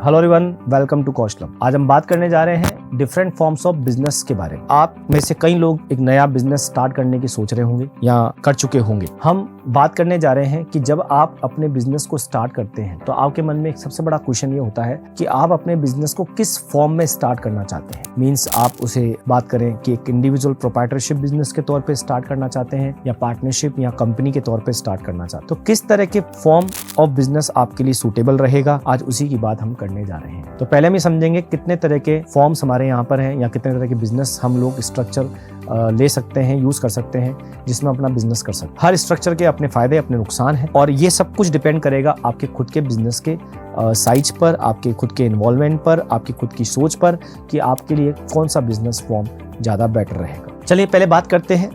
Hello everyone, welcome to Kaushalam. आज हम बात करने जा रहे हैं डिफरेंट फॉर्म्स ऑफ बिजनेस के बारे में। आप में से कई लोग एक नया बिजनेस स्टार्ट करने की सोच रहे होंगे या कर चुके होंगे। हम बात करने जा रहे हैं कि जब आप अपने बिजनेस को स्टार्ट करते हैं तो आपके मन में एक सबसे बड़ा क्वेश्चन ये होता है कि आप अपने बिजनेस को किस फॉर्म में स्टार्ट करना चाहते हैं। मीन्स आप उसे बात करें कि एक इंडिविजुअल प्रोप्राइटरशिप बिजनेस के तौर पर स्टार्ट करना चाहते हैं या पार्टनरशिप या कंपनी के तौर पर स्टार्ट करना चाहते हैं। तो किस तरह के फॉर्म ऑफ बिजनेस आपके लिए सूटेबल रहेगा, आज उसी की बात हम करने जा रहे हैं। तो पहले हम ये समझेंगे कितने तरह के फॉर्म्स हमारे यहाँ पर हैं या कितने तरह के बिजनेस हम लोग स्ट्रक्चर ले सकते हैं, यूज कर सकते हैं जिसमें अपना बिजनेस कर सकते हैं। हर स्ट्रक्चर के अपने फायदे अपने नुकसान हैं और ये सब कुछ डिपेंड करेगा आपके खुद के बिजनेस के साइज पर, आपके खुद के इन्वॉल्वमेंट पर, आपकी खुद की सोच पर कि आपके लिए कौन सा बिजनेस फॉर्म ज़्यादा बेटर रहेगा। चलिए पहले बात करते हैं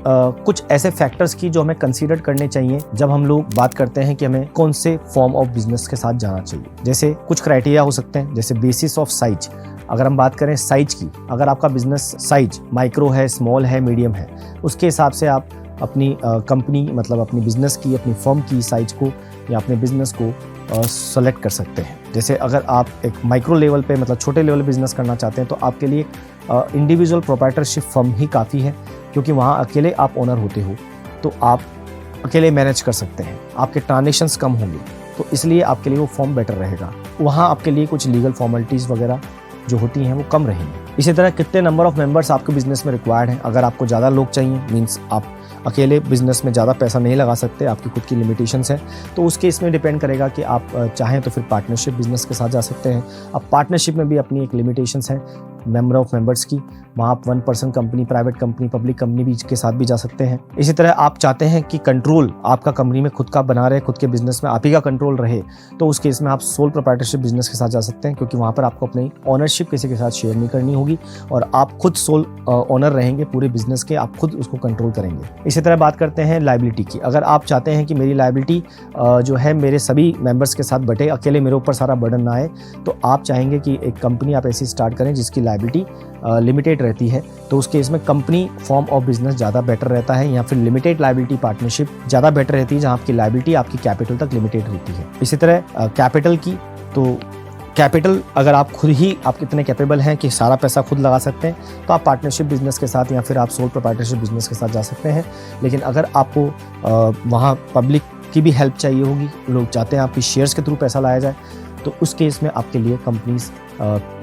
कुछ ऐसे फैक्टर्स की जो हमें कंसीडर करने चाहिए जब हम लोग बात करते हैं कि हमें कौन से फॉर्म ऑफ बिजनेस के साथ जाना चाहिए। जैसे कुछ क्राइटेरिया हो सकते हैं, जैसे बेसिस ऑफ साइज। अगर हम बात करें साइज की, अगर आपका बिजनेस साइज माइक्रो है, स्मॉल है, मीडियम है, उसके हिसाब से आप अपनी कंपनी मतलब अपनी बिजनेस की, अपनी फर्म की साइज को या अपने बिजनेस को सेलेक्ट कर सकते हैं। जैसे अगर आप एक माइक्रो लेवल पे मतलब छोटे लेवल बिजनेस करना चाहते हैं तो आपके लिए इंडिविजुअल प्रोप्राइटरशिप फर्म ही काफ़ी है, क्योंकि वहाँ अकेले आप ओनर होते हो तो आप अकेले मैनेज कर सकते हैं, आपके ट्रांजेक्शन्स कम होंगे, तो इसलिए आपके लिए वो फॉर्म बेटर रहेगा। वहाँ आपके लिए कुछ लीगल फॉर्मेलिटीज़ वगैरह जो होती हैं वो कम रहेंगी। इसी तरह कितने नंबर ऑफ मेंबर्स आपके बिजनेस में रिक्वायर्ड हैं। अगर आपको ज़्यादा लोग चाहिए, मींस आप अकेले बिजनेस में ज़्यादा पैसा नहीं लगा सकते, आपकी खुद की लिमिटेशंस हैं, तो उसके इसमें डिपेंड करेगा कि आप चाहें तो फिर पार्टनरशिप बिजनेस के साथ जा सकते हैं। अब पार्टनरशिप में भी अपनी एक लिमिटेशंस हैं नंबर ऑफ मेंबर्स की। वहाँ आप 1 person company, private company, public company भी के साथ भी जा सकते हैं। इसी तरह आप चाहते हैं कि कंट्रोल आपका कंपनी में खुद का बना रहे, खुद के बिजनेस में आप ही का कंट्रोल रहे, तो उस केस में आप सोल प्रोप्राइटरशिप बिजनेस के साथ जा सकते हैं, क्योंकि वहाँ पर आपको अपनी ओनरशिप किसी के साथ शेयर नहीं करनी होगी और आप खुद सोल ओनर रहेंगे पूरे बिजनेस के, आप खुद उसको कंट्रोल करेंगे। इसी तरह बात करते हैं लायबिलिटी की। अगर आप चाहते हैं कि मेरी लायबिलिटी जो है मेरे सभी मेंबर्स के साथ बटे, अकेले मेरे ऊपर सारा बर्डन ना आए, तो आप चाहेंगे कि एक कंपनी आप ऐसी स्टार्ट करें जिसकी लायबिलिटी लिमिटेड रहती है, तो उस केस में कंपनी फॉर्म ऑफ बिजनेस ज़्यादा बेटर रहता है, या फिर लिमिटेड लायबिलिटी पार्टनरशिप ज़्यादा बेटर रहती है जहाँ आपकी लायबिलिटी आपकी कैपिटल तक लिमिटेड रहती है। इसी तरह कैपिटल की, तो कैपिटल अगर आप खुद ही आप कितने कैपेबल हैं कि सारा पैसा खुद लगा सकते हैं, तो आप पार्टनरशिप बिजनेस के साथ या फिर आप सोल प्रोप्राइटरशिप बिजनेस के साथ जा सकते हैं। लेकिन अगर आपको वहाँ पब्लिक की भी हेल्प चाहिए होगी, लोग चाहते हैं आपकी शेयर्स के थ्रू पैसा लाया जाए, तो उस केस में आपके लिए कंपनीज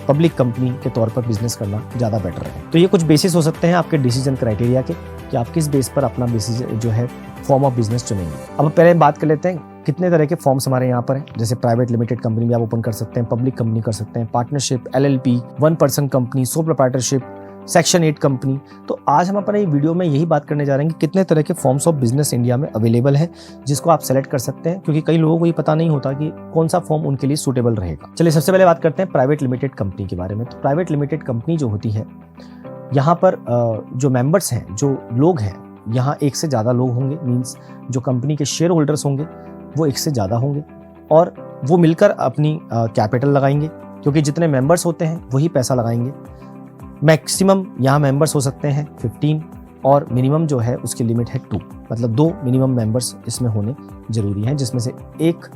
पब्लिक कंपनी के तौर पर बिजनेस करना ज़्यादा बेटर है। तो ये कुछ बेसिस हो सकते हैं आपके डिसीजन क्राइटेरिया के कि आप किस बेस पर अपना बिजनेस जो है फॉर्म ऑफ बिजनेस चुनेंगे। अब पहले बात कर लेते हैं कितने तरह के फॉर्म्स हमारे यहाँ पर हैं। जैसे प्राइवेट लिमिटेड कंपनी भी आप ओपन कर सकते हैं, पब्लिक कंपनी कर सकते हैं, partnership, LLP, 1 person company, sole proprietorship, section 8 company. तो आज हम अपने वीडियो में यही बात करने जा रहे हैं कि कितने तरह के फॉर्म्स ऑफ बिजनेस इंडिया में अवेलेबल है जिसको आप सेलेक्ट कर सकते हैं, क्योंकि कई लोगों को ये पता नहीं होता कि कौन सा फॉर्म उनके लिए सूटेबल रहेगा। चलिए सबसे पहले बात करते हैं प्राइवेट लिमिटेड कंपनी के बारे में। तो प्राइवेट लिमिटेड कंपनी जो होती है, यहाँ पर जो मेंबर्स हैं, जो लोग हैं, यहाँ एक से ज़्यादा लोग होंगे, मीन्स जो कंपनी के शेयर होल्डर्स होंगे वो एक से ज़्यादा होंगे और वो मिलकर अपनी कैपिटल लगाएंगे, क्योंकि जितने मेंबर्स होते हैं वही पैसा लगाएंगे। मैक्सिमम यहाँ मेंबर्स हो सकते हैं 15 और मिनिमम जो है उसकी लिमिट है 2, मतलब 2 मिनिमम मेंबर्स इसमें होने जरूरी हैं, जिसमें से एक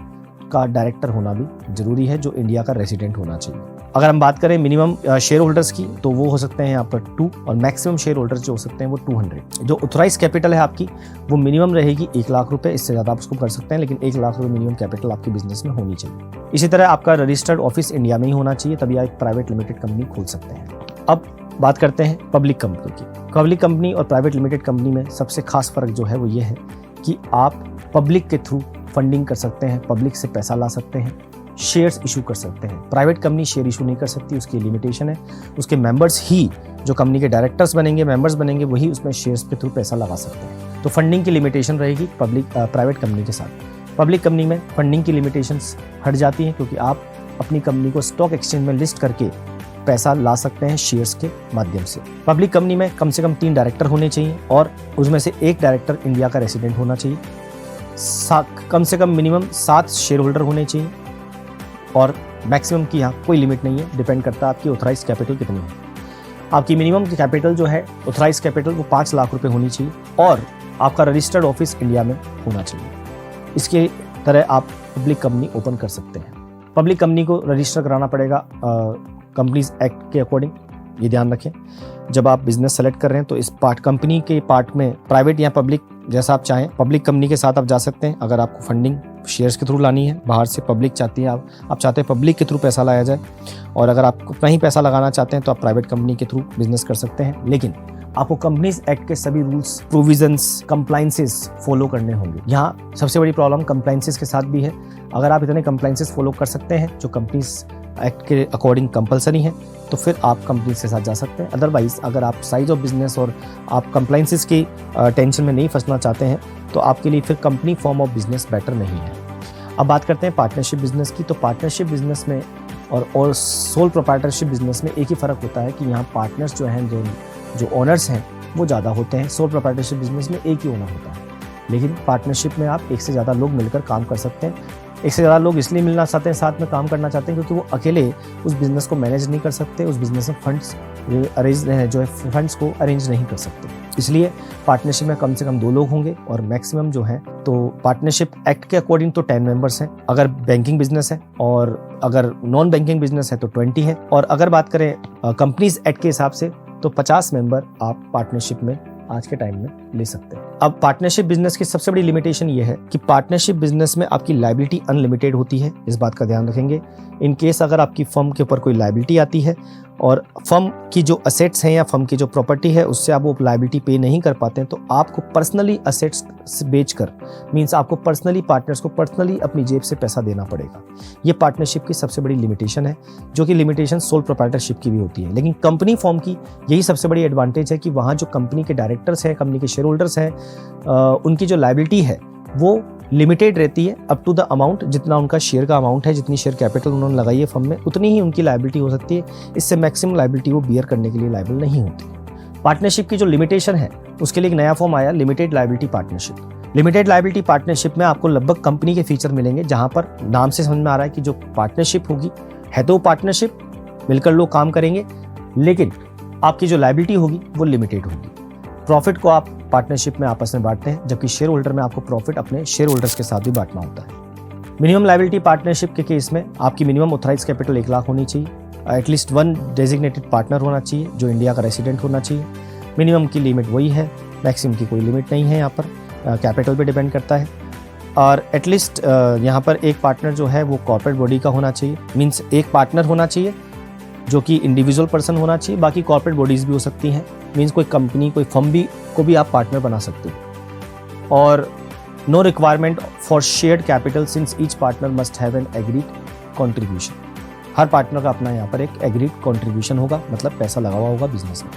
का डायरेक्टर होना भी जरूरी है जो इंडिया का रेसिडेंट होना चाहिए। अगर हम बात करें मिनिमम शेयर होल्डर्स की, तो वो हो सकते हैं यहाँ पर 2 और मैक्सिमम शेयर होल्डर्स जो हो सकते हैं वो 200। जो ऑथराइज कैपिटल है आपकी वो मिनिमम रहेगी 1 लाख रुपए, इससे ज़्यादा आप उसको कर सकते हैं, लेकिन 1 लाख रुपए मिनिमम कैपिटल आपके बिजनेस में होनी चाहिए। इसी तरह आपका रजिस्टर्ड ऑफिस इंडिया में ही होना चाहिए, तभी आप एक प्राइवेट लिमिटेड कंपनी खोल सकते हैं। अब बात करते हैं पब्लिक कंपनी की। पब्लिक कंपनी और प्राइवेट लिमिटेड कंपनी में सबसे खास फर्क जो है वो ये है कि आप पब्लिक के थ्रू फंडिंग कर सकते हैं, पब्लिक से पैसा ला सकते हैं, शेयर्स इशू कर सकते हैं। प्राइवेट कंपनी शेयर इशू नहीं कर सकती, उसकी लिमिटेशन है। उसके मेंबर्स ही जो कंपनी के डायरेक्टर्स बनेंगे, मेंबर्स बनेंगे, वही उसमें शेयर्स के थ्रू पैसा लगा सकते हैं। तो फंडिंग की लिमिटेशन रहेगी प्राइवेट कंपनी के साथ। पब्लिक कंपनी में फंडिंग की लिमिटेशंस हट जाती हैं, क्योंकि आप अपनी कंपनी को स्टॉक एक्सचेंज में लिस्ट करके पैसा ला सकते हैं शेयर्स के माध्यम से। पब्लिक कंपनी में कम से कम 3 डायरेक्टर होने चाहिए और उसमें से एक डायरेक्टर इंडिया का रेसिडेंट होना चाहिए। कम से कम मिनिमम 7 शेयर होल्डर होने चाहिए और मैक्सिमम की यहाँ कोई लिमिट नहीं है, डिपेंड करता है आपकी ऑथराइज कैपिटल कितनी है। आपकी मिनिमम कैपिटल जो है ऑथराइज कैपिटल वो 5 लाख रुपए होनी चाहिए और आपका रजिस्टर्ड ऑफिस इंडिया में होना चाहिए। इसके तरह आप पब्लिक कंपनी ओपन कर सकते हैं। पब्लिक कंपनी को रजिस्टर कराना पड़ेगा कंपनीज एक्ट के अकॉर्डिंग, ये ध्यान रखें। जब आप बिजनेस सेलेक्ट कर रहे हैं तो इस पार्ट कंपनी के पार्ट में प्राइवेट या पब्लिक जैसा आप चाहें, पब्लिक कंपनी के साथ आप जा सकते हैं अगर आपको फंडिंग शेयर्स के थ्रू लानी है। बाहर से पब्लिक चाहती है, आप चाहते हैं पब्लिक के थ्रू पैसा लाया जाए, और अगर आप अपना ही पैसा लगाना चाहते हैं तो आप प्राइवेट कंपनी के थ्रू बिजनेस कर सकते हैं। लेकिन आपको कंपनीज एक्ट के सभी रूल्स, प्रोविजंस, कंप्लायंसेस फॉलो करने होंगे। यहाँ सबसे बड़ी प्रॉब्लम कंप्लायंसेस के साथ भी है। अगर आप इतने कंप्लायंसेस फॉलो कर सकते हैं जो कंपनीज एक्ट के अकॉर्डिंग कंपलसरी है तो फिर आप कंपनीज के साथ जा सकते हैं। अदरवाइज अगर आप साइज ऑफ बिजनेस और आप कंप्लायंसेस की टेंशन में नहीं फंसना चाहते हैं तो आपके लिए फिर company form of business better नहीं है। अब बात करते हैं पार्टनरशिप बिजनेस की। तो पार्टनरशिप बिजनेस में और सोल प्रोप्राइटरशिप बिजनेस में एक ही फ़र्क होता है कि यहाँ पार्टनर्स जो हैं, जो ओनर्स हैं वो ज़्यादा होते हैं। सोल प्रोप्राइटरशिप बिजनेस में एक ही ओनर होता है, लेकिन पार्टनरशिप में आप एक से ज़्यादा लोग मिलकर काम कर सकते हैं। एक से ज़्यादा लोग इसलिए मिलना चाहते हैं, साथ में काम करना चाहते हैं, क्योंकि वो अकेले उस बिज़नेस को मैनेज नहीं कर सकते, उस बिज़नेस में फंड्स को अरेंज नहीं कर सकते। इसलिए पार्टनरशिप में कम से कम 2 लोग होंगे और मैक्सिमम जो है तो पार्टनरशिप एक्ट के अकॉर्डिंग तो 10 मेंबर्स हैं अगर बैंकिंग बिजनेस है, और अगर नॉन बैंकिंग बिजनेस है तो 20 है, और अगर बात करें कंपनीज एक्ट के हिसाब से तो 50 मेंबर आप पार्टनरशिप में आज के टाइम में ले सकते हैं। अब पार्टनरशिप बिजनेस की सबसे बड़ी लिमिटेशन ये है कि पार्टनरशिप बिजनेस में आपकी लायबिलिटी अनलिमिटेड होती है। इस बात का ध्यान रखेंगे। इन केस अगर आपकी फर्म के ऊपर कोई लायबिलिटी आती है और फर्म की जो असेट्स हैं या फर्म की जो प्रॉपर्टी है उससे आप वो लायबिलिटी पे नहीं कर पाते हैं तो आपको पर्सनली असेट्स बेचकर, मींस आपको पर्सनली पार्टनर्स को पर्सनली अपनी जेब से पैसा देना पड़ेगा। ये पार्टनरशिप की सबसे बड़ी लिमिटेशन है, जो कि लिमिटेशन सोल प्रोप्राइटरशिप की भी होती है। लेकिन कंपनी फॉर्म की यही सबसे बड़ी एडवांटेज है कि वहाँ जो कंपनी के डायरेक्टर्स हैं, कंपनी के शेयर होल्डर्स हैं, उनकी जो लायबिलिटी है वो लिमिटेड रहती है। अप टू द अमाउंट, जितना उनका शेयर का अमाउंट है, जितनी शेयर कैपिटल उन्होंने लगाई है फर्म में, उतनी ही उनकी लायबिलिटी हो सकती है। इससे मैक्सिमम लायबिलिटी वो बियर करने के लिए लायबल नहीं होती। पार्टनरशिप की जो लिमिटेशन है उसके लिए एक नया फॉर्म आया, limited liability partnership. Limited liability partnership में आपको लगभग कंपनी के फीचर मिलेंगे, जहां पर नाम से समझ में आ रहा है कि जो पार्टनरशिप होगी है तो पार्टनरशिप, मिलकर लोग काम करेंगे, लेकिन आपकी जो लायबिलिटी होगी वो लिमिटेड होगी। प्रॉफिट को आप पार्टनरशिप में आपस में बांटते हैं, जबकि शेयर होल्डर में आपको प्रॉफिट अपने शेयर होल्डर्स के साथ भी बांटना होता है। मिनिमम लायबिलिटी पार्टनरशिप के केस में आपकी मिनिमम ऑथराइज कैपिटल 1 लाख होनी चाहिए। एटलीस्ट 1 डेजिग्नेटेड पार्टनर होना चाहिए जो इंडिया का रेसिडेंट होना चाहिए। मिनिमम की लिमिट वही है, मैक्सिमम की कोई लिमिट नहीं है। यहाँ पर कैपिटल पे डिपेंड करता है। और एटलीस्ट यहाँ पर एक पार्टनर जो है वो कॉर्पोरेट बॉडी का होना चाहिए, मीन्स एक पार्टनर होना चाहिए जो कि इंडिविजुअल पर्सन होना चाहिए। बाकी कॉर्पोरेट बॉडीज भी हो सकती हैं, मीन्स कोई कंपनी, कोई फर्म भी को भी आप पार्टनर बना सकते हो। और no requirement for shared capital since each partner must have an agreed contribution. हर पार्टनर का अपना यहाँ पर एक एग्रीड कंट्रीब्यूशन होगा, मतलब पैसा लगा हुआ होगा बिजनेस में,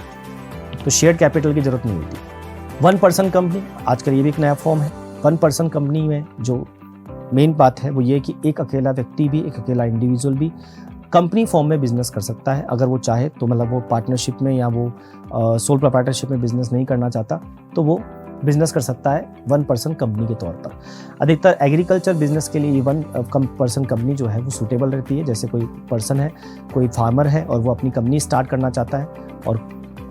तो शेयर्ड कैपिटल की जरूरत नहीं होती। 1 पर्सन कंपनी, आजकल ये भी एक नया फॉर्म है। 1 पर्सन कंपनी में जो मेन बात है वो ये कि एक अकेला व्यक्ति भी, एक अकेला इंडिविजुअल भी कंपनी फॉर्म में बिजनेस कर सकता है अगर वो चाहे तो। मतलब वो पार्टनरशिप में या वो सोल प्रोप्राइटरशिप में बिजनेस नहीं करना चाहता तो वो बिजनेस कर सकता है 1 पर्सन कंपनी के तौर पर। अधिकतर एग्रीकल्चर बिजनेस के लिए 1 पर्सन कंपनी जो है वो सूटेबल रहती है। जैसे कोई पर्सन है, कोई फार्मर है और वो अपनी कंपनी स्टार्ट करना चाहता है और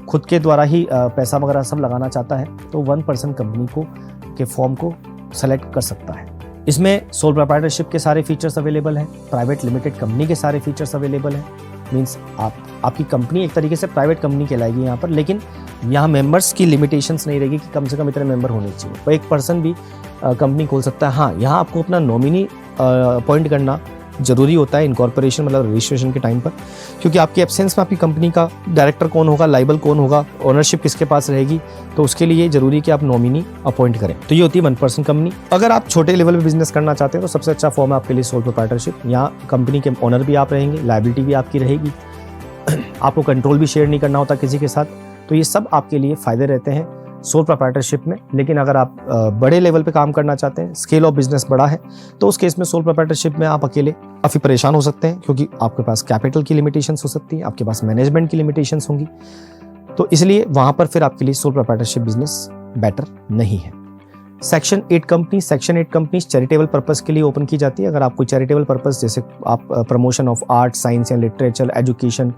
खुद के द्वारा ही पैसा वगैरह सब लगाना चाहता है तो 1 पर्सन कंपनी के फॉर्म को सेलेक्ट कर सकता है। इसमें सोल प्रोप्राइटरशिप के सारे फीचर्स अवेलेबल हैं, प्राइवेट लिमिटेड कंपनी के सारे फीचर्स अवेलेबल हैं। मींस आपकी कंपनी एक तरीके से प्राइवेट कंपनी कहलाएगी यहाँ पर, लेकिन यहाँ मेंबर्स की लिमिटेशंस नहीं रहेगी कि कम से कम इतने मेंबर होने चाहिए। तो एक पर्सन भी कंपनी खोल सकता है। हाँ, यहाँ आपको अपना नॉमिनी अपॉइंट करना जरूरी होता है इनकॉर्पोरेशन मतलब रजिस्ट्रेशन के टाइम पर, क्योंकि आपकी एब्सेंस में आपकी कंपनी का डायरेक्टर कौन होगा, लाइबल कौन होगा, ओनरशिप किसके पास रहेगी, तो उसके लिए जरूरी है कि आप नॉमिनी अपॉइंट करें। तो ये होती है 1 पर्सन कंपनी। अगर आप छोटे लेवल पे बिजनेस करना चाहते हैं तो सबसे अच्छा फॉर्म है आपके लिए सोल प्रोप्राइटरशिप। यहाँ कंपनी के ओनर भी आप रहेंगे, लायबिलिटी भी आपकी रहेगी, आपको कंट्रोल भी शेयर नहीं करना होता किसी के साथ। तो ये सब आपके लिए फायदे रहते हैं सोल प्रोप्राइटरशिप में। लेकिन अगर आप बड़े लेवल पे काम करना चाहते हैं, स्केल ऑफ बिजनेस बड़ा है, तो उस केस में सोल प्रोप्राइटरशिप में आप अकेले काफ़ी परेशान हो सकते हैं, क्योंकि आपके पास कैपिटल की लिमिटेशंस हो सकती है, आपके पास मैनेजमेंट की लिमिटेशंस होंगी। तो इसलिए वहाँ पर फिर आपके लिए सोल प्रोप्राइटरशिप बिजनेस बेटर नहीं है। सेक्शन 8 कंपनीज चैरिटेबल पर्पस के लिए ओपन की जाती है। अगर आप कोई चैरिटेबल पर्पस, जैसे आप प्रमोशन ऑफ आर्ट, साइंस या लिटरेचर, एजुकेशन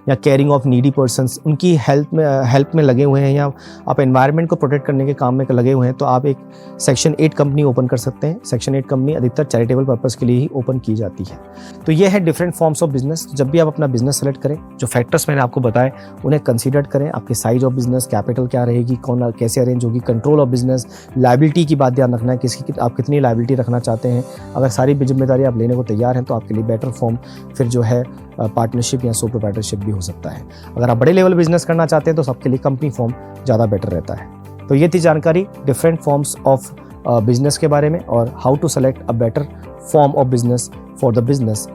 या केयरिंग ऑफ नीडी पर्सन्स, उनकी हेल्प में लगे हुए हैं, या आप एनवायरनमेंट को प्रोटेक्ट करने के काम में लगे हुए हैं, तो आप एक सेक्शन 8 कंपनी ओपन कर सकते हैं। सेक्शन 8 कंपनी अधिकतर चैरिटेबल पर्पस के लिए ही ओपन की जाती है। तो ये है डिफरेंट फॉर्म्स ऑफ बिजनेस। जब भी आप अपना बिजनेस सेलेक्ट करें, जो फैक्टर्स मैंने आपको बताए उन्हें कंसीडर करें। आपके साइज ऑफ बिजनेस, कैपिटल क्या रहेगी, कौन कैसे अरेंज होगी, कंट्रोल ऑफ बिजनेस, लायबिलिटी की बात ध्यान रखना है, आप कितनी लायबिलिटी रखना चाहते हैं। अगर सारी जिम्मेदारी आप लेने को तैयार हैं तो आपके लिए बेटर फॉर्म फिर जो है पार्टनरशिप या सो प्रोप्राइटरशिप भी हो सकता है। अगर आप बड़े लेवल बिजनेस करना चाहते हैं तो सबके लिए कंपनी फॉर्म ज़्यादा बेटर रहता है। तो ये थी जानकारी डिफरेंट फॉर्म्स ऑफ बिजनेस के बारे में और how to select a better form of business for the business